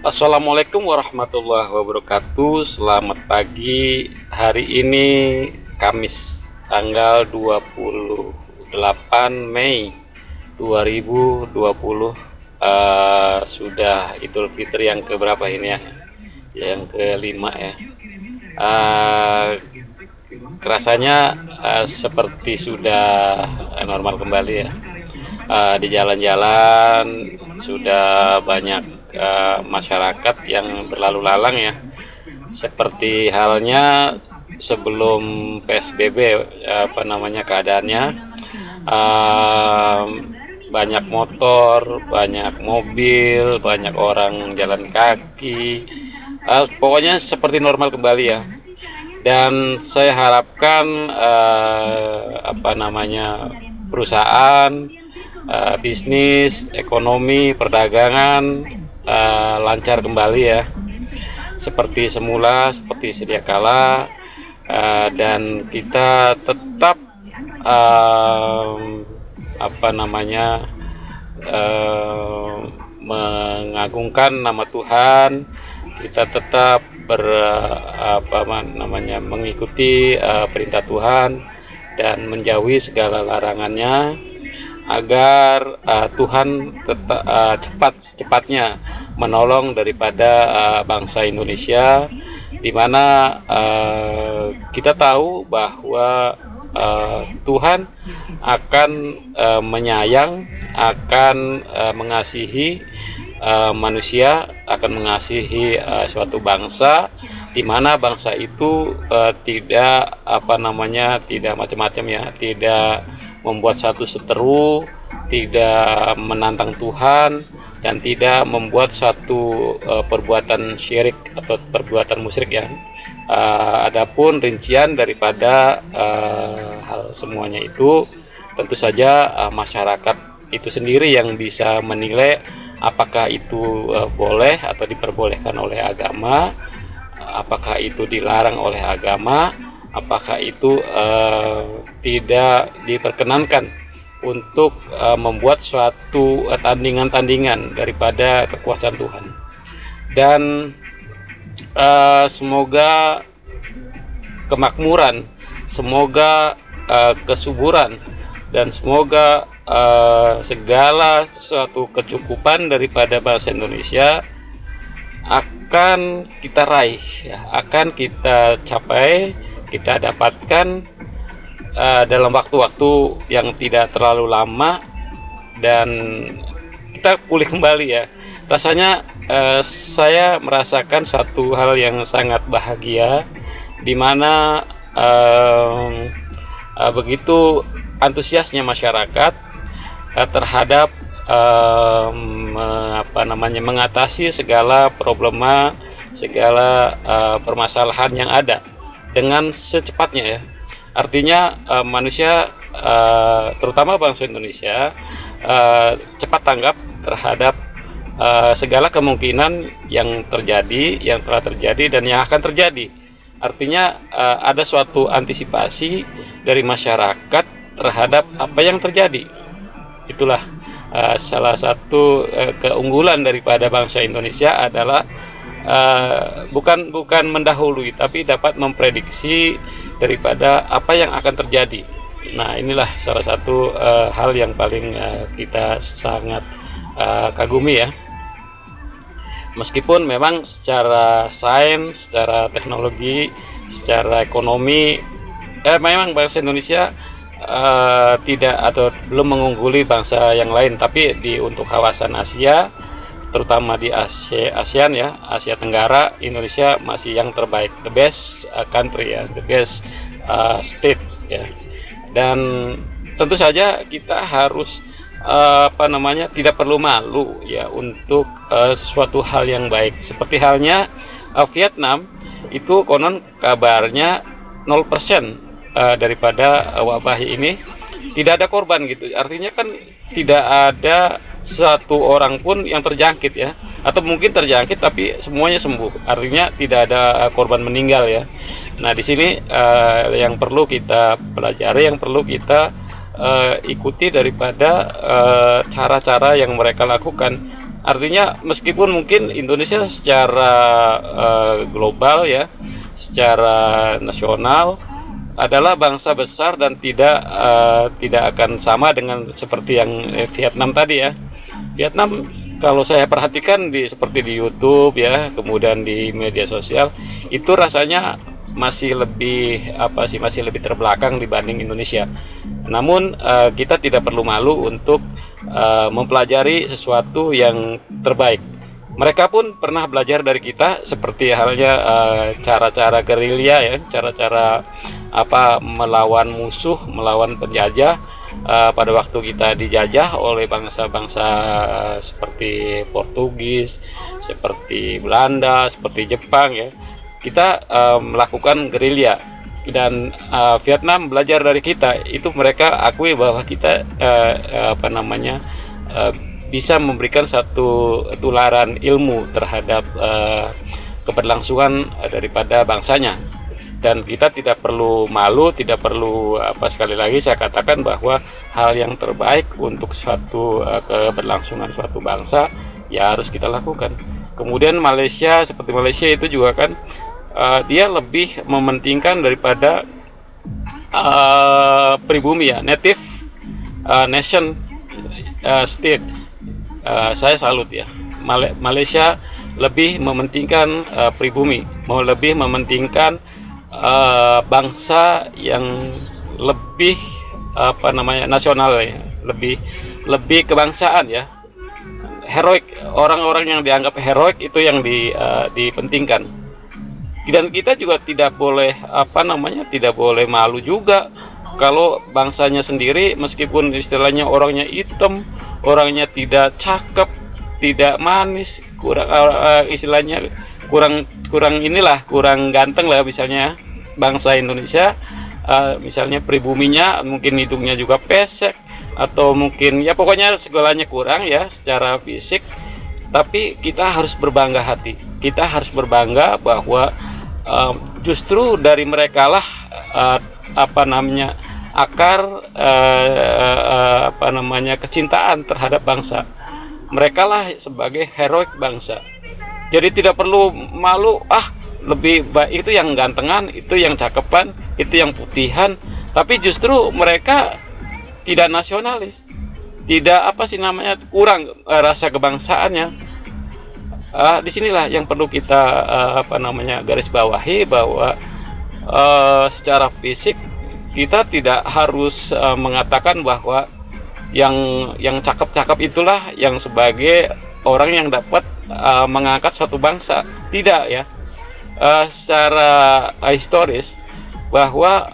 Assalamualaikum warahmatullahi wabarakatuh. Selamat pagi. Hari ini Kamis tanggal 28 Mei 2020. Sudah Idul Fitri yang keberapa ini ya? Yang kelima ya. Uh, Rasanya seperti sudah normal kembali ya. Di jalan-jalan sudah banyak masyarakat yang berlalu lalang ya, seperti halnya sebelum PSBB keadaannya. uh, Banyak motor, banyak mobil, banyak orang jalan kaki. Pokoknya seperti normal kembali ya. Dan saya harapkan perusahaan, bisnis, ekonomi, perdagangan lancar kembali ya, seperti semula, seperti sedia kala, dan kita tetap mengagungkan nama Tuhan. Kita tetap mengikuti perintah Tuhan dan menjauhi segala larangannya, agar Tuhan tetap cepat-cepatnya menolong daripada bangsa Indonesia, di mana kita tahu bahwa Tuhan akan menyayang, akan mengasihi manusia, akan mengasihi suatu bangsa, di mana bangsa itu tidak tidak macam-macam ya, tidak membuat satu seteru, tidak menantang Tuhan, dan tidak membuat suatu perbuatan syirik atau perbuatan musyrik ya. Adapun rincian daripada hal semuanya itu tentu saja masyarakat itu sendiri yang bisa menilai apakah itu boleh atau diperbolehkan oleh agama, apakah itu dilarang oleh agama, apakah itu tidak diperkenankan untuk membuat suatu tandingan-tandingan daripada kekuasaan Tuhan. Dan semoga kemakmuran, semoga kesuburan, dan semoga segala suatu kecukupan daripada bangsa Indonesia akan kita raih ya, akan kita capai, kita dapatkan dalam waktu-waktu yang tidak terlalu lama, dan kita pulih kembali ya. Rasanya saya merasakan satu hal yang sangat bahagia, di mana begitu antusiasnya masyarakat terhadap mengatasi segala problema, segala permasalahan yang ada dengan secepatnya ya. Artinya manusia, terutama bangsa Indonesia, cepat tanggap terhadap segala kemungkinan yang terjadi, yang telah terjadi, dan yang akan terjadi. Artinya ada suatu antisipasi dari masyarakat terhadap apa yang terjadi. Itulah salah satu keunggulan daripada bangsa Indonesia adalah bukan mendahului, tapi dapat memprediksi daripada apa yang akan terjadi. Nah, inilah salah satu hal yang paling kita sangat kagumi ya. Meskipun memang secara sains, secara teknologi, secara ekonomi, memang bangsa Indonesia tidak atau belum mengungguli bangsa yang lain, tapi untuk kawasan Asia, terutama di ASEAN ya, Asia Tenggara, Indonesia masih yang terbaik, the best country ya, the best state ya. Dan tentu saja kita harus tidak perlu malu ya untuk sesuatu hal yang baik. Seperti halnya Vietnam itu konon kabarnya 0% daripada wabah ini tidak ada korban gitu. Artinya kan tidak ada satu orang pun yang terjangkit ya, atau mungkin terjangkit tapi semuanya sembuh. Artinya tidak ada korban meninggal ya. Nah, di sini yang perlu kita pelajari, yang perlu kita ikuti daripada cara-cara yang mereka lakukan Artinya meskipun mungkin Indonesia secara global ya, secara nasional adalah bangsa besar dan tidak akan sama dengan seperti yang Vietnam tadi ya. Vietnam kalau saya perhatikan seperti di YouTube ya, kemudian di media sosial itu rasanya masih lebih terbelakang dibanding Indonesia. Namun kita tidak perlu malu untuk mempelajari sesuatu yang terbaik. Mereka pun pernah belajar dari kita seperti halnya cara-cara gerilya ya, cara-cara melawan musuh, melawan penjajah pada waktu kita dijajah oleh bangsa-bangsa seperti Portugis, seperti Belanda, seperti Jepang ya. Kita melakukan gerilya dan Vietnam belajar dari kita. Itu mereka akui bahwa kita bisa memberikan satu tularan ilmu terhadap keberlangsungan daripada bangsanya. Dan kita tidak perlu malu, tidak perlu sekali lagi saya katakan bahwa hal yang terbaik untuk suatu keberlangsungan suatu bangsa ya harus kita lakukan. Kemudian Malaysia, seperti Malaysia itu juga kan dia lebih mementingkan daripada pribumi ya, native nation state. Saya salut ya, Malaysia lebih mementingkan pribumi, mau lebih mementingkan bangsa yang lebih nasional ya, lebih kebangsaan ya, heroik. Orang-orang yang dianggap heroik itu yang dipentingkan. Dan kita juga tidak boleh tidak boleh malu juga kalau bangsanya sendiri meskipun istilahnya orangnya hitam, orangnya tidak cakep, tidak manis, istilahnya kurang ganteng lah, misalnya bangsa Indonesia misalnya pribuminya mungkin hidungnya juga pesek atau mungkin ya pokoknya segalanya kurang ya secara fisik, tapi kita harus berbangga hati, kita harus berbangga bahwa justru dari mereka lah akar kecintaan terhadap bangsa. Mereka lah sebagai heroik bangsa. Jadi tidak perlu malu, lebih baik itu yang gantengan, itu yang cakepan, itu yang putihan, tapi justru mereka tidak nasionalis, tidak kurang rasa kebangsaannya. Disinilah yang perlu kita garis bawahi bahwa secara fisik kita tidak harus mengatakan bahwa yang cakep-cakep itulah yang sebagai orang yang dapat mengangkat suatu bangsa. Tidak ya, secara historis bahwa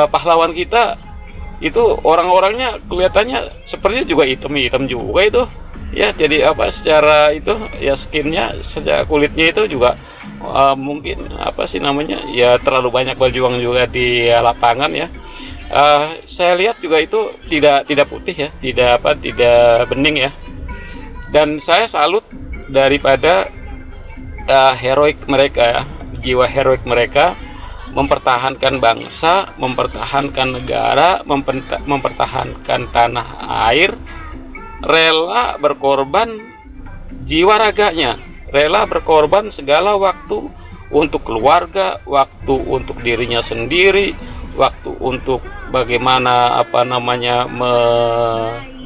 pahlawan kita itu orang-orangnya kelihatannya sepertinya juga hitam-hitam juga itu ya. Jadi secara itu ya skinnya, secara kulitnya itu juga mungkin ya terlalu banyak berjuang juga di lapangan ya. Saya lihat juga itu tidak putih ya, tidak bening ya. Dan saya salut daripada heroik mereka ya, jiwa heroik mereka mempertahankan bangsa, mempertahankan negara, mempertahankan tanah air, rela berkorban jiwa raganya, rela berkorban segala waktu untuk keluarga, waktu untuk dirinya sendiri, waktu untuk bagaimana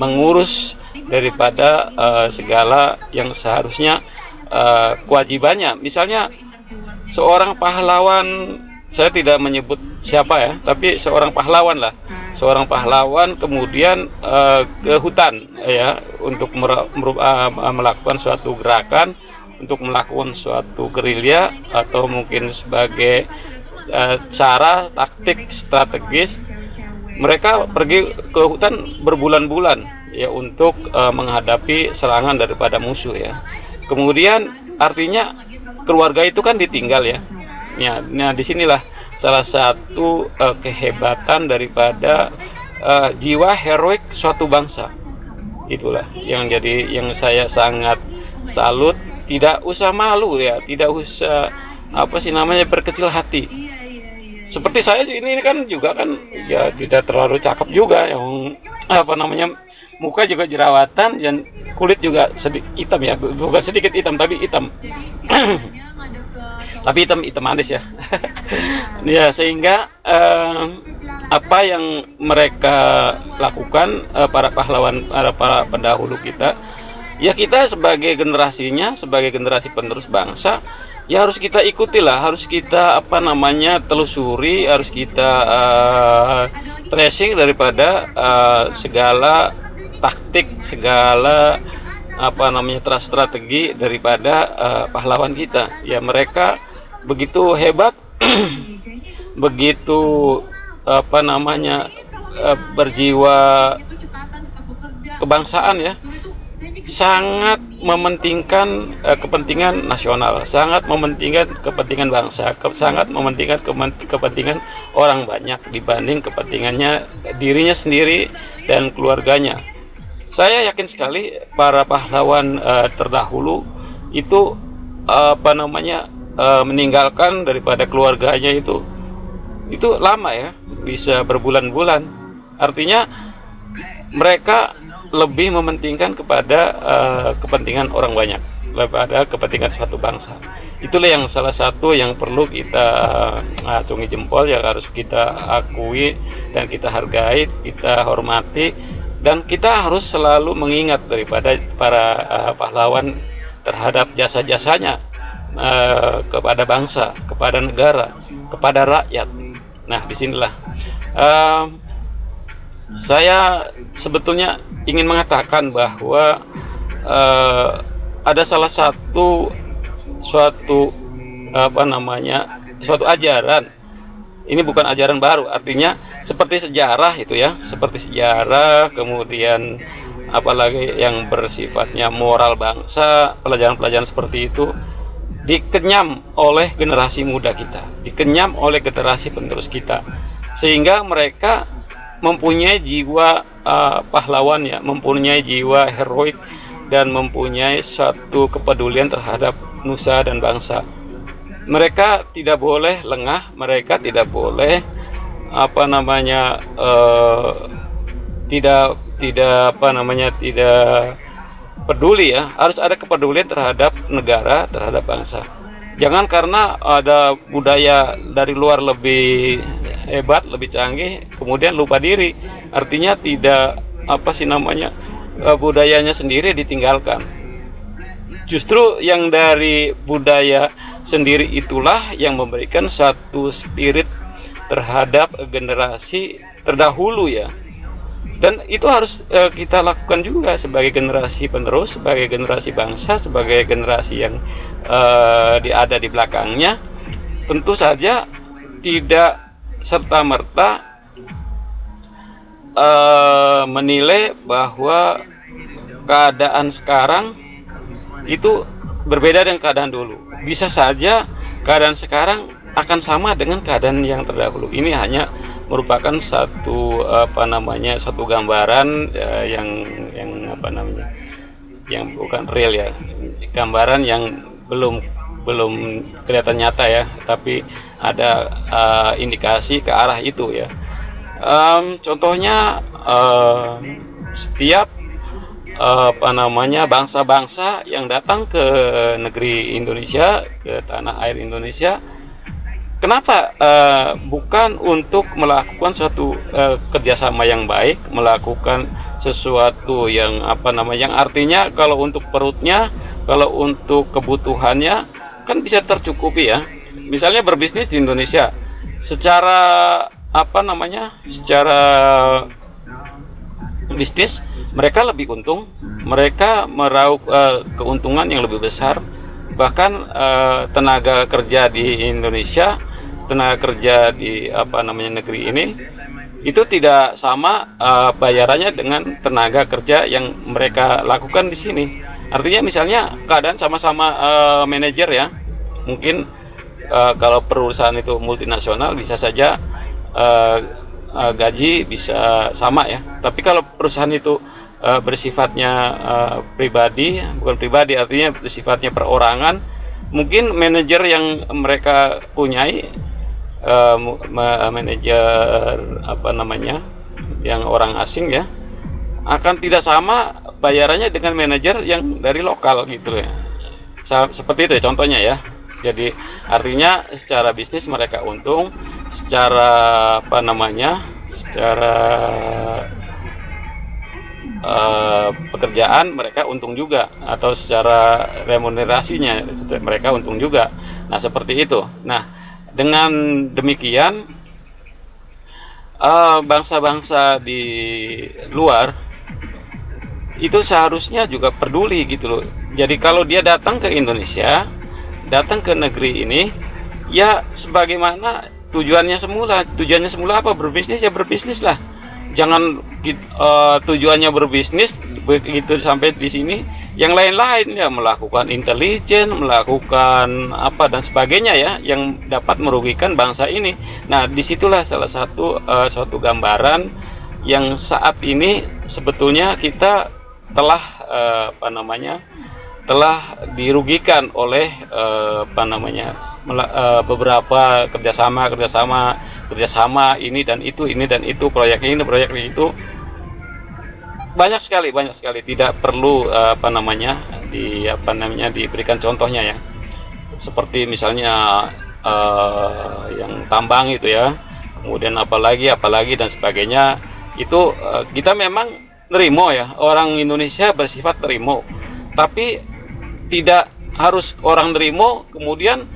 mengurus daripada segala yang seharusnya kewajibannya. Misalnya seorang pahlawan, saya tidak menyebut siapa ya, tapi seorang pahlawan lah, seorang pahlawan kemudian ke hutan ya untuk melakukan suatu gerakan, untuk melakukan suatu gerilya atau mungkin sebagai cara taktik strategis. Mereka pergi ke hutan berbulan-bulan ya untuk menghadapi serangan daripada musuh ya. Kemudian artinya keluarga itu kan ditinggal ya. Nah disinilah salah satu kehebatan daripada jiwa heroik suatu bangsa. Itulah yang saya sangat salut. Tidak usah malu ya, tidak usah berkecil hati. Seperti saya ini kan juga kan ya tidak terlalu cakep juga, yang muka juga jerawatan dan kulit juga sedikit hitam ya, bukan sedikit hitam tapi hitam. Tapi hitam manis ya. Ya, sehingga apa yang mereka lakukan, para pahlawan, para pendahulu kita, ya kita sebagai generasinya, sebagai generasi penerus bangsa, ya harus kita ikutilah, harus kita telusuri, harus kita tracing daripada segala taktik, segala strategi daripada pahlawan kita. Ya mereka begitu hebat, begitu berjiwa kebangsaan ya, sangat mementingkan kepentingan nasional, sangat mementingkan kepentingan bangsa, sangat mementingkan kepentingan orang banyak dibanding kepentingannya dirinya sendiri dan keluarganya. Saya yakin sekali para pahlawan terdahulu itu meninggalkan daripada keluarganya itu lama ya, bisa berbulan-bulan. Artinya mereka lebih mementingkan kepada kepentingan orang banyak daripada kepentingan suatu bangsa. Itulah yang salah satu yang perlu kita acungi jempol, yang harus kita akui dan kita hargai, kita hormati, dan kita harus selalu mengingat daripada para pahlawan terhadap jasa-jasanya kepada bangsa, kepada negara, kepada rakyat. Nah, disinilah saya sebetulnya ingin mengatakan bahwa ada salah satu suatu ajaran. Ini bukan ajaran baru, artinya seperti sejarah itu ya, seperti sejarah, kemudian apalagi yang bersifatnya moral bangsa, pelajaran-pelajaran seperti itu dikenyam oleh generasi muda kita, dikenyam oleh generasi penerus kita, sehingga mereka mempunyai jiwa pahlawan ya, mempunyai jiwa heroik, dan mempunyai suatu kepedulian terhadap nusa dan bangsa. Mereka tidak boleh lengah, mereka tidak boleh tidak peduli ya. Harus ada kepedulian terhadap negara, terhadap bangsa. Jangan karena ada budaya dari luar lebih hebat, lebih canggih, kemudian lupa diri. Artinya tidak budayanya sendiri ditinggalkan. Justru yang dari budaya sendiri itulah yang memberikan satu spirit terhadap generasi terdahulu ya. Dan itu harus kita lakukan juga sebagai generasi penerus, sebagai generasi bangsa, sebagai generasi yang ada di belakangnya. Tentu saja tidak serta-merta menilai bahwa keadaan sekarang itu berbeda dengan keadaan dulu. Bisa saja keadaan sekarang akan sama dengan keadaan yang terdahulu. Ini hanya merupakan satu satu gambaran yang bukan real ya, gambaran yang belum kelihatan nyata ya, tapi ada indikasi ke arah itu ya. Contohnya setiap bangsa-bangsa yang datang ke negeri Indonesia, ke tanah air Indonesia, kenapa bukan untuk melakukan suatu kerjasama yang baik, melakukan sesuatu yang yang artinya kalau untuk perutnya, kalau untuk kebutuhannya kan bisa tercukupi ya. Misalnya berbisnis di Indonesia secara secara bisnis mereka lebih untung, mereka meraup keuntungan yang lebih besar. Bahkan tenaga kerja di Indonesia, tenaga kerja di negeri ini itu tidak sama bayarannya dengan tenaga kerja yang mereka lakukan di sini. Artinya misalnya keadaan sama-sama manajer ya, mungkin kalau perusahaan itu multinasional bisa saja gaji bisa sama ya. Tapi kalau perusahaan itu bersifatnya pribadi, bukan pribadi, artinya bersifatnya perorangan, mungkin manajer yang mereka punyai, manajer yang orang asing ya, akan tidak sama bayarannya dengan manajer yang dari lokal gitu ya. Seperti itu ya contohnya ya. Jadi artinya secara bisnis mereka untung, secara apa namanya, secara pekerjaan mereka untung juga, atau secara remunerasinya mereka untung juga. Nah seperti itu. Nah dengan demikian bangsa-bangsa di luar itu seharusnya juga peduli gitu loh. Jadi kalau dia datang ke Indonesia, datang ke negeri ini, ya sebagaimana tujuannya semula. Tujuannya semula apa? Berbisnis, ya berbisnis lah. Jangan tujuannya berbisnis begitu sampai di sini, yang lain-lain ya melakukan intelijen, melakukan apa dan sebagainya ya, yang dapat merugikan bangsa ini. Nah disitulah salah satu suatu gambaran yang saat ini sebetulnya kita telah apa namanya, telah dirugikan oleh beberapa kerjasama ini dan itu proyek itu banyak sekali tidak perlu diberikan contohnya ya, seperti misalnya yang tambang itu ya, kemudian apalagi dan sebagainya itu kita memang nerimo ya, orang Indonesia bersifat nerimo, tapi tidak harus orang nerimo kemudian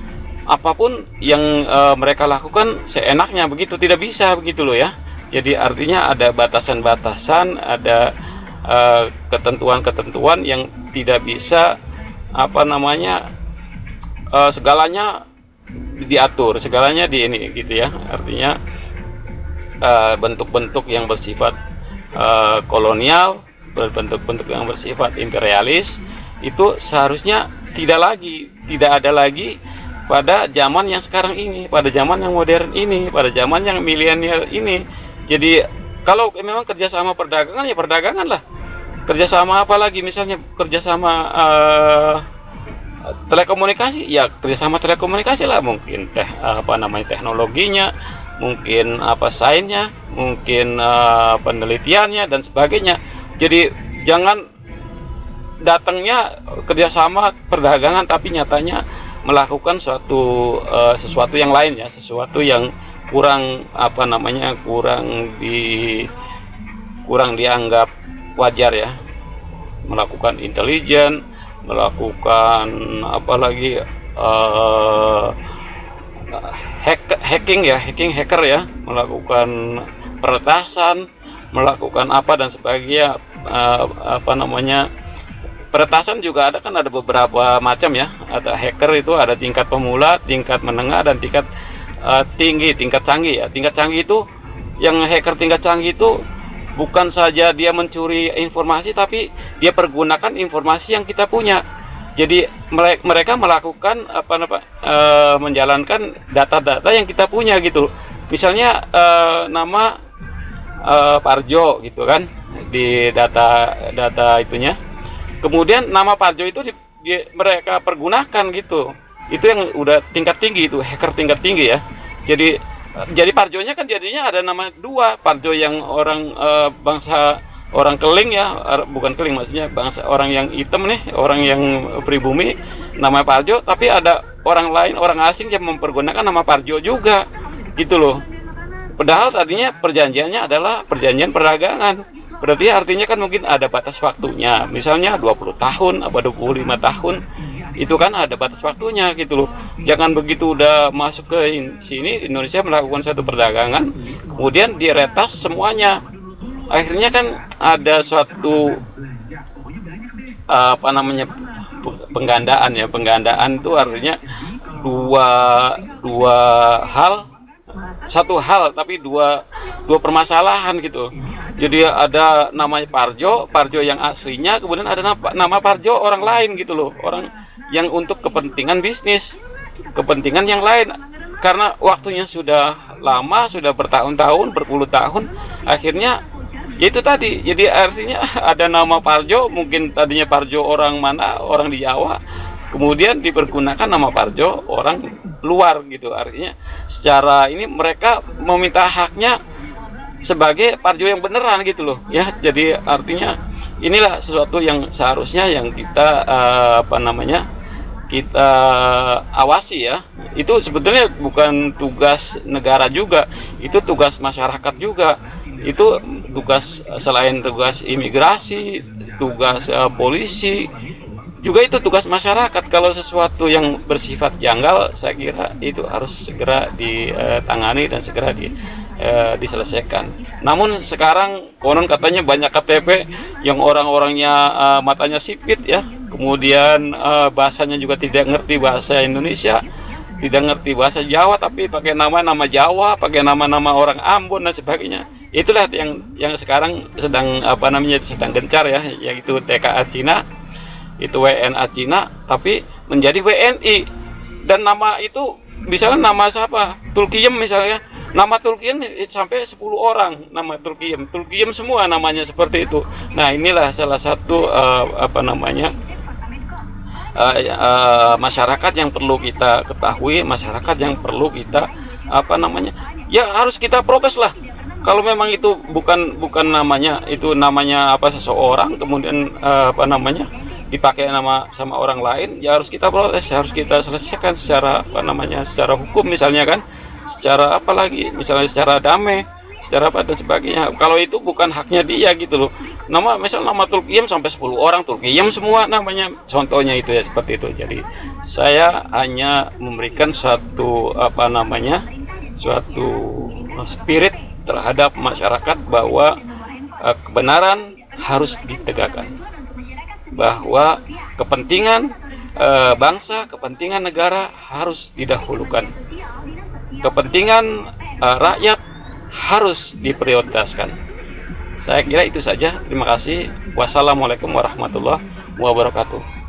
apapun yang mereka lakukan seenaknya begitu, tidak bisa begitu loh ya. Jadi artinya ada batasan-batasan, ada ketentuan-ketentuan yang tidak bisa segalanya diatur, segalanya di ini gitu ya. Artinya bentuk-bentuk yang bersifat kolonial, bentuk-bentuk yang bersifat imperialis itu seharusnya tidak ada lagi pada zaman yang sekarang ini, pada zaman yang modern ini, pada zaman yang milenial ini. Jadi kalau memang kerjasama perdagangan ya perdagangan lah, kerjasama apa lagi, misalnya kerjasama telekomunikasi ya kerjasama telekomunikasi lah, mungkin teknologinya, mungkin sainsnya, mungkin penelitiannya dan sebagainya. Jadi jangan datangnya kerjasama perdagangan tapi nyatanya melakukan sesuatu yang lain ya, sesuatu yang kurang kurang dianggap wajar ya, melakukan intelijen, melakukan hacker ya, melakukan peretasan, melakukan apa dan sebagainya. Peretasan juga ada beberapa macam ya. Ada hacker itu ada tingkat pemula, tingkat menengah, dan tingkat tinggi, tingkat canggih ya. Tingkat canggih itu, yang hacker tingkat canggih itu bukan saja dia mencuri informasi, tapi dia pergunakan informasi yang kita punya. Jadi mereka melakukan menjalankan data-data yang kita punya gitu. Misalnya nama Parjo gitu kan di data itunya. Kemudian nama Parjo itu mereka pergunakan gitu. Itu yang udah tingkat tinggi, itu hacker tingkat tinggi ya. Jadi Parjonya kan jadinya ada nama dua, Parjo yang orang bangsa orang Keling ya, bukan Keling maksudnya bangsa orang yang hitam nih, orang yang pribumi, nama Parjo, tapi ada orang lain, orang asing yang mempergunakan nama Parjo juga gitu loh. Padahal tadinya perjanjiannya adalah perjanjian perdagangan. Berarti artinya kan mungkin ada batas waktunya. Misalnya 20 tahun atau 25 tahun. Itu kan ada batas waktunya gitu loh. Jangan begitu udah masuk ke sini Indonesia melakukan satu perdagangan, kemudian diretas semuanya. Akhirnya kan ada suatu penggandaan ya. Penggandaan itu artinya dua hal, satu hal tapi dua permasalahan gitu. Jadi ada namanya Parjo yang aslinya, kemudian ada nama Parjo orang lain gitu loh, orang yang untuk kepentingan bisnis, kepentingan yang lain. Karena waktunya sudah lama, sudah bertahun-tahun, berpuluh tahun, akhirnya itu tadi. Jadi artinya ada nama Parjo, mungkin tadinya Parjo orang mana, orang di Jawa, kemudian dipergunakan nama Parjo orang luar gitu. Artinya secara ini mereka meminta haknya sebagai parjo yang beneran gitu loh ya. Jadi artinya inilah sesuatu yang seharusnya yang kita kita awasi ya. Itu sebetulnya bukan tugas negara juga, itu tugas masyarakat juga. Itu tugas, selain tugas imigrasi, tugas polisi, juga itu tugas masyarakat. Kalau sesuatu yang bersifat janggal, saya kira itu harus segera ditangani dan segera diselesaikan. Namun sekarang konon katanya banyak KTP yang orang-orangnya matanya sipit ya, kemudian bahasanya juga tidak ngerti bahasa Indonesia, tidak ngerti bahasa Jawa, tapi pakai nama-nama Jawa, pakai nama-nama orang Ambon dan sebagainya. Itulah yang sekarang sedang sedang gencar ya, yaitu TKA Cina, itu WNA Cina, tapi menjadi WNI. Dan nama itu misalnya nama siapa? Tulkiyem misalnya. Nama Tulkiyem sampai 10 orang nama Tulkiyem. Tulkiyem semua namanya seperti itu. Nah, inilah salah satu masyarakat yang perlu kita ketahui, masyarakat yang perlu kita ya harus kita protes lah. Kalau memang itu bukan namanya, itu namanya seseorang, kemudian dipakai nama sama orang lain, ya harus kita protes, harus kita selesaikan secara secara hukum misalnya kan, secara misalnya secara damai, secara dan sebagainya. Kalau itu bukan haknya dia gitu loh. Misal nama Tulkiyem sampai 10 orang Tulkiyem semua namanya, contohnya itu ya seperti itu. Jadi saya hanya memberikan suatu suatu spirit terhadap masyarakat bahwa kebenaran harus ditegakkan, bahwa kepentingan bangsa, kepentingan negara harus didahulukan, kepentingan rakyat harus diprioritaskan. Saya kira itu saja. Terima kasih. Wassalamualaikum warahmatullahi wabarakatuh.